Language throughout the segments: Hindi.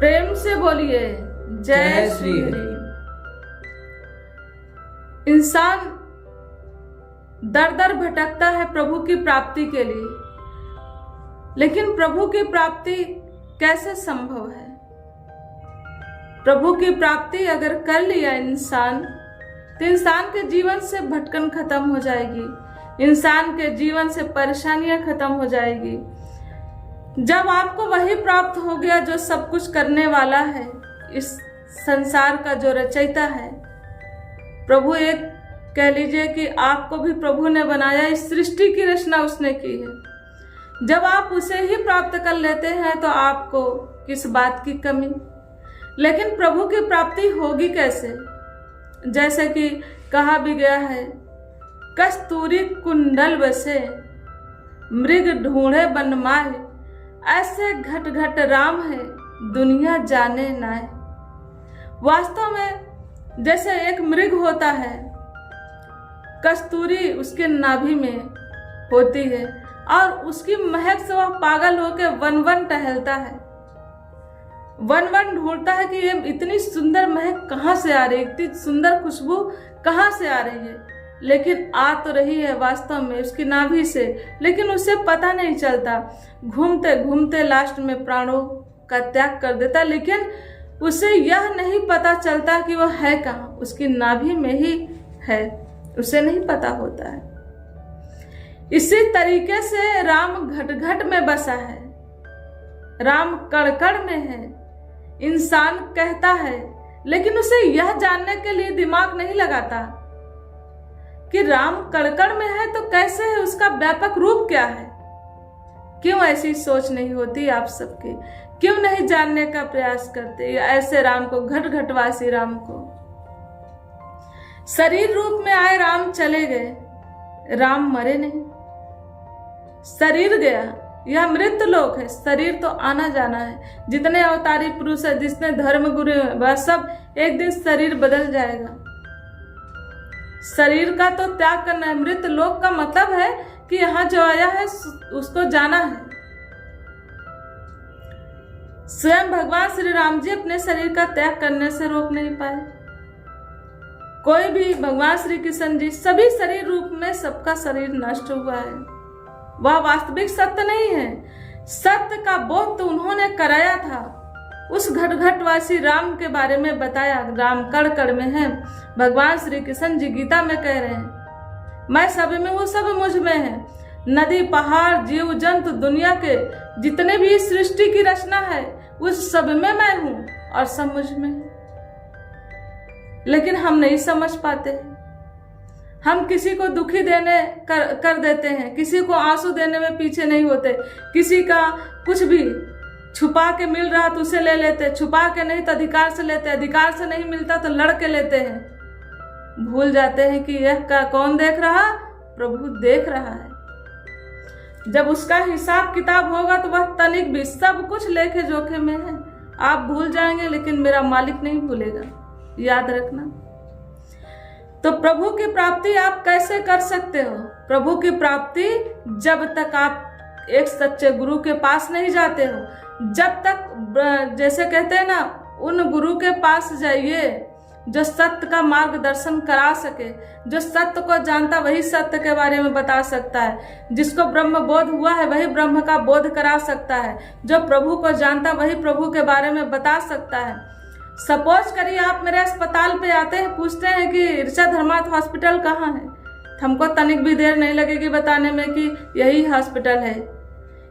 प्रेम से बोलिए जय श्री हरि। इंसान दर दर भटकता है प्रभु की प्राप्ति के लिए, लेकिन प्रभु की प्राप्ति कैसे संभव है? प्रभु की प्राप्ति अगर कर लिया इंसान, तो इंसान के जीवन से भटकन खत्म हो जाएगी, इंसान के जीवन से परेशानियां खत्म हो जाएगी। जब आपको वही प्राप्त हो गया जो सब कुछ करने वाला है, इस संसार का जो रचयिता है, प्रभु, एक कह लीजिए कि आपको भी प्रभु ने बनाया, इस सृष्टि की रचना उसने की है। जब आप उसे ही प्राप्त कर लेते हैं तो आपको किस बात की कमी? लेकिन प्रभु की प्राप्ति होगी कैसे? जैसे कि कहा भी गया है, कस्तूरी कुंडल बसे मृग ढूंढे बनमाए, ऐसे घट घट राम है दुनिया जाने नाय। वास्तव में जैसे एक मृग होता है, कस्तूरी उसके नाभि में होती है और उसकी महक से वह पागल होकर वन वन टहलता है, वन वन ढूंढता है कि ये इतनी सुंदर महक कहाँ से आ रही है, इतनी सुंदर खुशबू कहाँ से आ रही है। लेकिन आ तो रही है वास्तव में उसकी नाभि से, लेकिन उसे पता नहीं चलता। घूमते घूमते लास्ट में प्राणों का त्याग कर देता, लेकिन उसे यह नहीं पता चलता कि वह है कहाँ, उसकी नाभि में ही है, उसे नहीं पता होता है। इसी तरीके से राम घट घट में बसा है, राम कण कण में है। इंसान कहता है, लेकिन उसे यह जानने के लिए दिमाग नहीं लगाता कि राम कण में है तो कैसे है, उसका व्यापक रूप क्या है। क्यों ऐसी सोच नहीं होती आप सबके? क्यों नहीं जानने का प्रयास करते ऐसे राम को, घट घटवासी राम को? शरीर रूप में आए राम चले गए, राम मरे नहीं। शरीर गया, यह मृत लोक है, शरीर तो आना जाना है। जितने अवतारी पुरुष है, जितने धर्म गुरु है, वह सब एक दिन शरीर बदल जाएगा। शरीर का तो त्याग करना है। मृत लोक का मतलब है कि यहाँ जो आया है उसको जाना है। स्वयं भगवान श्री राम जी अपने शरीर का त्याग करने से रोक नहीं पाए। कोई भी, भगवान श्री कृष्ण जी, सभी शरीर रूप में सबका शरीर नष्ट हुआ है। वह वास्तविक सत्य नहीं है। सत्य का बोध तो उन्होंने कराया था, उस घट घटवासी राम के बारे में बताया। राम कण कण में है। भगवान श्री कृष्ण जी गीता में कह रहे हैं, मैं सब में हूँ, सब मुझ में है। नदी, पहाड़, जीव जंतु, दुनिया के जितने भी सृष्टि की रचना है, उस सब में मैं हूँ और सब मुझ में है। लेकिन हम नहीं समझ पाते हैं। हम किसी को दुखी देने कर देते हैं, किसी को आंसू देने में पीछे नहीं होते। किसी का कुछ भी छुपा के मिल रहा तो उसे ले लेते, छुपा के नहीं तो अधिकार से लेते, अधिकार से नहीं मिलता तो लड़ के लेते हैं। भूल जाते हैं कि यह का कौन देख रहा? प्रभु देख रहा है। जब उसका हिसाब किताब होगा तो वह तनिक भी सब कुछ लेके जोखे में है। आप भूल जाएंगे, लेकिन मेरा मालिक नहीं भूलेगा, याद रखना। तो प्रभु की प्राप्ति आप कैसे कर सकते हो? प्रभु की प्राप्ति जब तक आप एक सच्चे गुरु के पास नहीं जाते हो, जब तक, जैसे कहते हैं ना, उन गुरु के पास जाइए जो सत्य का मार्गदर्शन करा सके। जो सत्य को जानता वही सत्य के बारे में बता सकता है। जिसको ब्रह्म बोध हुआ है वही ब्रह्म का बोध करा सकता है। जो प्रभु को जानता वही प्रभु के बारे में बता सकता है। सपोज करिए आप मेरे अस्पताल पे आते हैं, पूछते हैं कि ऋचा धर्मार्थ हॉस्पिटल कहाँ है, हमको तनिक भी देर नहीं लगेगी बताने में कि यही हॉस्पिटल है।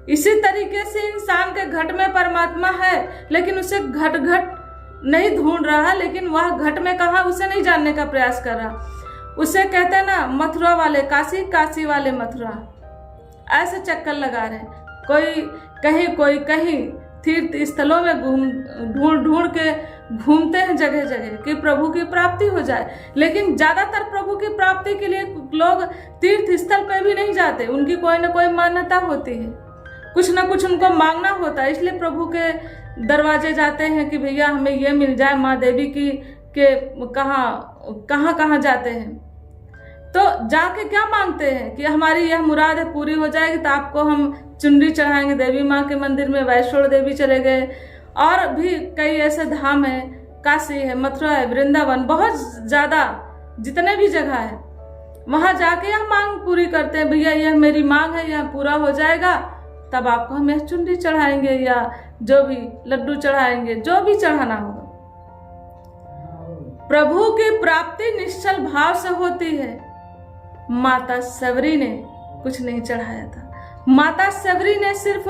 इसी तरीके से इंसान के घट में परमात्मा है, लेकिन उसे घट घट नहीं ढूंढ रहा, लेकिन वह घट में कहा उसे नहीं जानने का प्रयास कर रहा। उसे कहते हैं ना, मथुरा वाले काशी, काशी वाले मथुरा, ऐसे चक्कर लगा रहे हैं। कोई कहीं तीर्थ स्थलों में ढूंढ के घूमते हैं जगह जगह कि प्रभु की प्राप्ति हो जाए। लेकिन ज्यादातर प्रभु की प्राप्ति के लिए लोग तीर्थ स्थल पे भी नहीं जाते। उनकी कोई ना कोई मान्यता होती है, कुछ ना कुछ उनको मांगना होता है, इसलिए प्रभु के दरवाजे जाते हैं कि भैया हमें ये मिल जाए। माँ देवी की के कहाँ जाते हैं तो जाके क्या मांगते हैं कि हमारी यह मुराद पूरी हो जाएगी तो आपको हम चुनरी चढ़ाएंगे देवी माँ के मंदिर में। वैष्णो देवी चले गए और भी कई ऐसे धाम है, काशी है, मथुरा है, वृंदावन, बहुत ज़्यादा जितने भी जगह है वहां जाके यह मांग पूरी करते हैं, भैया यह मेरी मांग है, यह पूरा हो जाएगा तब आपको हम यह चुनरी चढ़ाएंगे या जो भी लड्डू चढ़ाएंगे, जो भी चढ़ाना होगा। प्रभु की प्राप्ति निश्चल भाव से होती है। माता सबरी ने कुछ नहीं चढ़ाया था। माता सबरी ने सिर्फ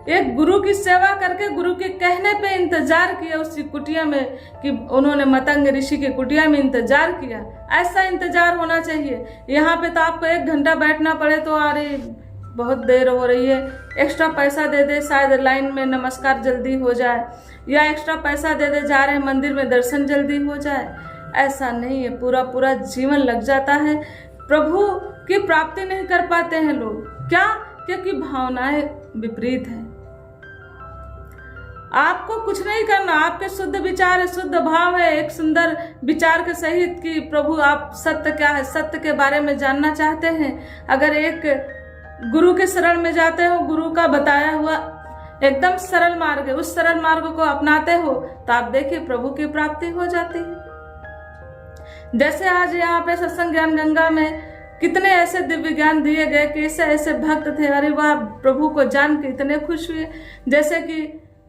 एक गुरु की सेवा करके गुरु के कहने पे इंतजार किया उसी कुटिया में, कि उन्होंने मतंग ऋषि की कुटिया में इंतजार किया। ऐसा इंतजार होना चाहिए। यहाँ पे तो आपको 1 घंटा बैठना पड़े तो अरे बहुत देर हो रही है, एक्स्ट्रा पैसा दे दे, शायद लाइन में नमस्कार जल्दी हो जाए, या एक्स्ट्रा पैसा दे दे, जा रहे हैं मंदिर में दर्शन जल्दी हो जाए। ऐसा नहीं है, पूरा पूरा जीवन लग जाता है। प्रभु की प्राप्ति नहीं कर पाते हैं लोग। क्या? क्योंकि भावनाएं विपरीत है। आपको कुछ नहीं करना, आपके शुद्ध विचार है, शुद्ध भाव है, एक सुंदर विचार के सहित कि प्रभु आप सत्य क्या है, सत्य के बारे में जानना चाहते हैं। अगर एक गुरु के शरण में जाते हो, गुरु का बताया हुआ एकदम सरल मार्ग है, उस सरल मार्ग को अपनाते हो तो आप देखिए प्रभु की प्राप्ति हो जाती है। जैसे आज यहाँ पे सत्संग ज्ञान गंगा में कितने ऐसे दिव्य ज्ञान दिए गए कि ऐसे भक्त थे, अरे वाह, प्रभु को जान के इतने खुश हुए। जैसे कि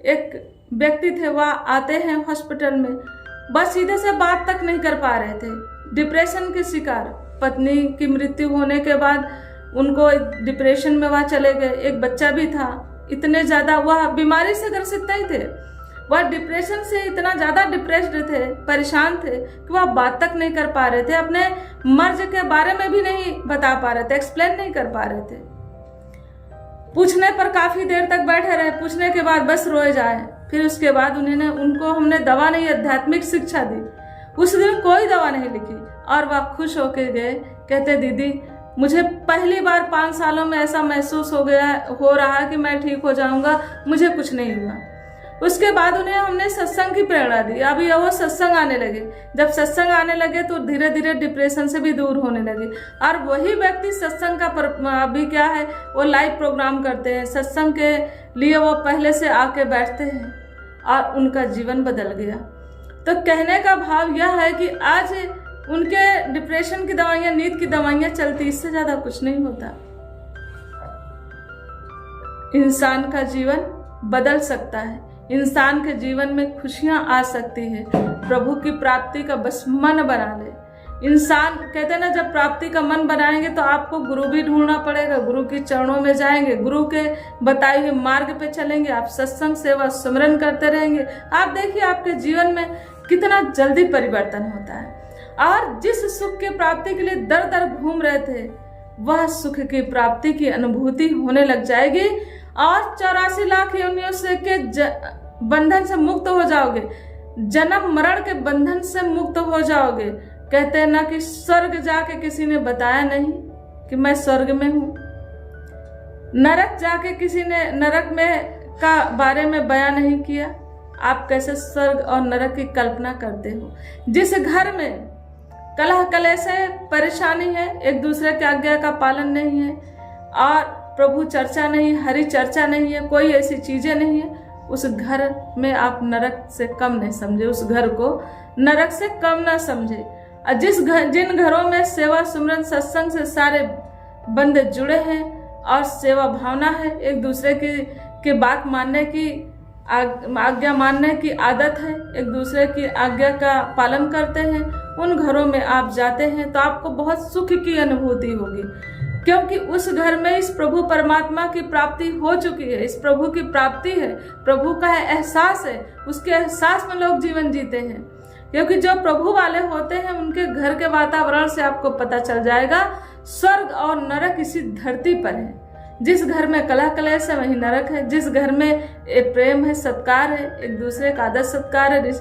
एक व्यक्ति थे, वह आते हैं हॉस्पिटल में, बस सीधे से बात तक नहीं कर पा रहे थे, डिप्रेशन के शिकार, पत्नी की मृत्यु होने के बाद उनको डिप्रेशन में वह चले गए। एक बच्चा भी था, इतने ज्यादा वह बीमारी से ग्रसित नहीं थे, वह डिप्रेशन से इतना ज्यादा डिप्रेस्ड थे, परेशान थे कि वह बात तक नहीं कर पा रहे थे, अपने मर्ज के बारे में भी नहीं बता पा रहे थे, एक्सप्लेन नहीं कर पा रहे थे। पूछने पर काफी देर तक बैठे रहे, पूछने के बाद बस रोए जाए। फिर उसके बाद उनको हमने दवा नहीं, आध्यात्मिक शिक्षा दी। उस दिन कोई दवा नहीं लिखी और वह खुश होके गए। कहते दीदी मुझे पहली बार 5 सालों में ऐसा महसूस हो रहा कि मैं ठीक हो जाऊंगा, मुझे कुछ नहीं हुआ। उसके बाद उन्हें हमने सत्संग की प्रेरणा दी। अभी वो सत्संग आने लगे, जब सत्संग आने लगे तो धीरे धीरे डिप्रेशन से भी दूर होने लगे। और वही व्यक्ति सत्संग का अभी क्या है, वो लाइव प्रोग्राम करते हैं, सत्संग के लिए वो पहले से आके बैठते हैं और उनका जीवन बदल गया। तो कहने का भाव यह है कि आज उनके डिप्रेशन की दवाइयाँ, नींद की दवाइयाँ चलती, इससे ज्यादा कुछ नहीं होता। इंसान का जीवन बदल सकता है, इंसान के जीवन में खुशियां आ सकती है। प्रभु की प्राप्ति का बस मन बना ले। इंसान कहते हैं ना, जब प्राप्ति का मन बनाएंगे तो आपको गुरु भी ढूंढना पड़ेगा, गुरु के चरणों में जाएंगे, गुरु के बताए हुए मार्ग पे चलेंगे, आप सत्संग सेवा सुमरन करते रहेंगे। आप देखिए आपके जीवन में कितना जल्दी परिवर्तन होता है। और जिस सुख की प्राप्ति के लिए दर दर घूम रहे थे, वह सुख की प्राप्ति की अनुभूति होने लग जाएगी और 84 लाख योनियों से के बंधन से मुक्त हो जाओगे, जन्म मरण के बंधन से मुक्त हो जाओगे। कहते हैं ना कि स्वर्ग जाके किसी ने बताया नहीं कि मैं स्वर्ग में हूं, नरक जाके किसी ने नरक में का बारे में बयान नहीं किया। आप कैसे स्वर्ग और नरक की कल्पना करते हो? जिस घर में कलह कलेश है, परेशानी है, एक दूसरे की आज्ञा का पालन नहीं है और प्रभु चर्चा नहीं, हरि चर्चा नहीं है, कोई ऐसी चीजें नहीं है, उस घर में आप नरक से कम नहीं समझे, उस घर को नरक से कम ना समझे। जिन घरों में सेवा सुमरन सत्संग से सारे बंदे जुड़े हैं और सेवा भावना है, एक दूसरे की बात मानने की, आज्ञा मानने की आदत है, एक दूसरे की आज्ञा का पालन करते हैं, उन घरों में आप जाते हैं तो आपको बहुत सुख की अनुभूति होगी, क्योंकि उस घर में इस प्रभु परमात्मा की प्राप्ति हो चुकी है। इस प्रभु की प्राप्ति है, प्रभु का एहसास है, उसके एहसास में लोग जीवन जीते हैं। क्योंकि जो प्रभु वाले होते हैं उनके घर के वातावरण से आपको पता चल जाएगा स्वर्ग और नरक इसी धरती पर है। जिस घर में कलह कलेश है वही नरक है, जिस घर में प्रेम है, सत्कार है, एक दूसरे का आदर सत्कार है,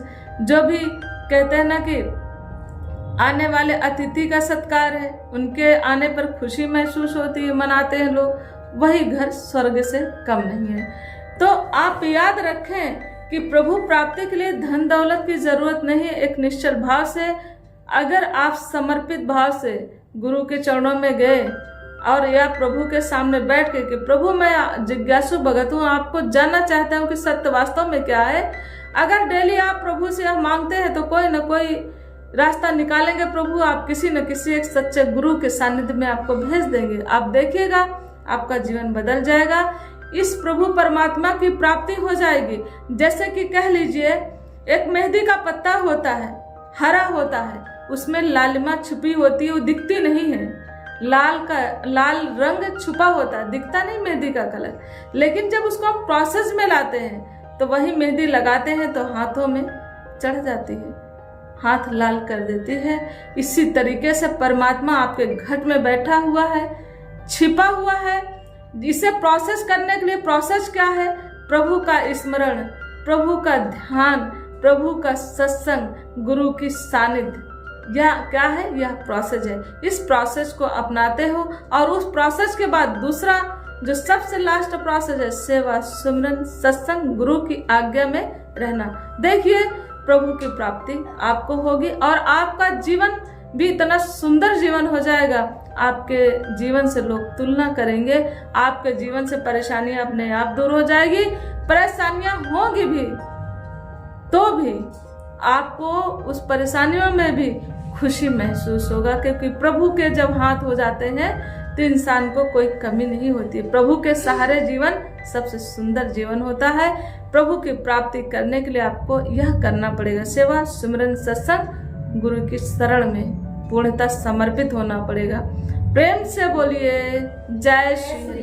जो भी कहते हैं ना कि आने वाले अतिथि का सत्कार है, उनके आने पर खुशी महसूस होती है, मनाते हैं लोग, वही घर स्वर्ग से कम नहीं है। तो आप याद रखें कि प्रभु प्राप्ति के लिए धन दौलत की जरूरत नहीं है। एक निश्चल भाव से अगर आप समर्पित भाव से गुरु के चरणों में गए और या प्रभु के सामने बैठ के कि प्रभु मैं जिज्ञासु भगत हूँ, आपको जानना चाहता हूँ कि सत्य वास्तव में क्या है। अगर डेली आप प्रभु से यह मांगते हैं तो कोई न कोई रास्ता निकालेंगे प्रभु, आप किसी न किसी एक सच्चे गुरु के सानिध्य में आपको भेज देंगे। आप देखिएगा आपका जीवन बदल जाएगा, इस प्रभु परमात्मा की प्राप्ति हो जाएगी। जैसे कि कह लीजिए एक मेहंदी का पत्ता होता है, हरा होता है, उसमें लालिमा छुपी होती है, वो दिखती नहीं है। लाल रंग छुपा होता है, दिखता नहीं मेहंदी का कलर। लेकिन जब उसको हम प्रोसेस में लाते हैं तो वही मेहंदी लगाते हैं तो हाथों में चढ़ जाती है, हाथ लाल कर देती है। इसी तरीके से परमात्मा आपके घट में बैठा हुआ है, छिपा हुआ है। इसे प्रोसेस करने के लिए प्रोसेस क्या है? प्रभु का स्मरण, प्रभु का ध्यान, प्रभु का सत्संग, गुरु की सानिध्य, यह क्या है? यह प्रोसेस है। इस प्रोसेस को अपनाते हो और उस प्रोसेस के बाद दूसरा जो सबसे लास्ट प्रोसेस है, सेवा, सुमरन, सत्संग, गुरु की आज्ञा में रहना। देखिए प्रभु की प्राप्ति आपको होगी और आपका जीवन भी इतना सुंदर जीवन हो जाएगा। आपके जीवन से लोग तुलना करेंगे, आपके जीवन से परेशानियां अपने आप दूर हो जाएगी। परेशानियां होंगी भी तो भी आपको उस परेशानियों में भी खुशी महसूस होगा, क्योंकि प्रभु के जब हाथ हो जाते हैं तो इंसान को कोई कमी नहीं होती। प्रभु के सहारे जीवन सबसे सुंदर जीवन होता है। प्रभु की प्राप्ति करने के लिए आपको यह करना पड़ेगा, सेवा, सुमरन, सत्संग, गुरु की शरण में पूर्णतः समर्पित होना पड़ेगा। प्रेम से बोलिए जय श्री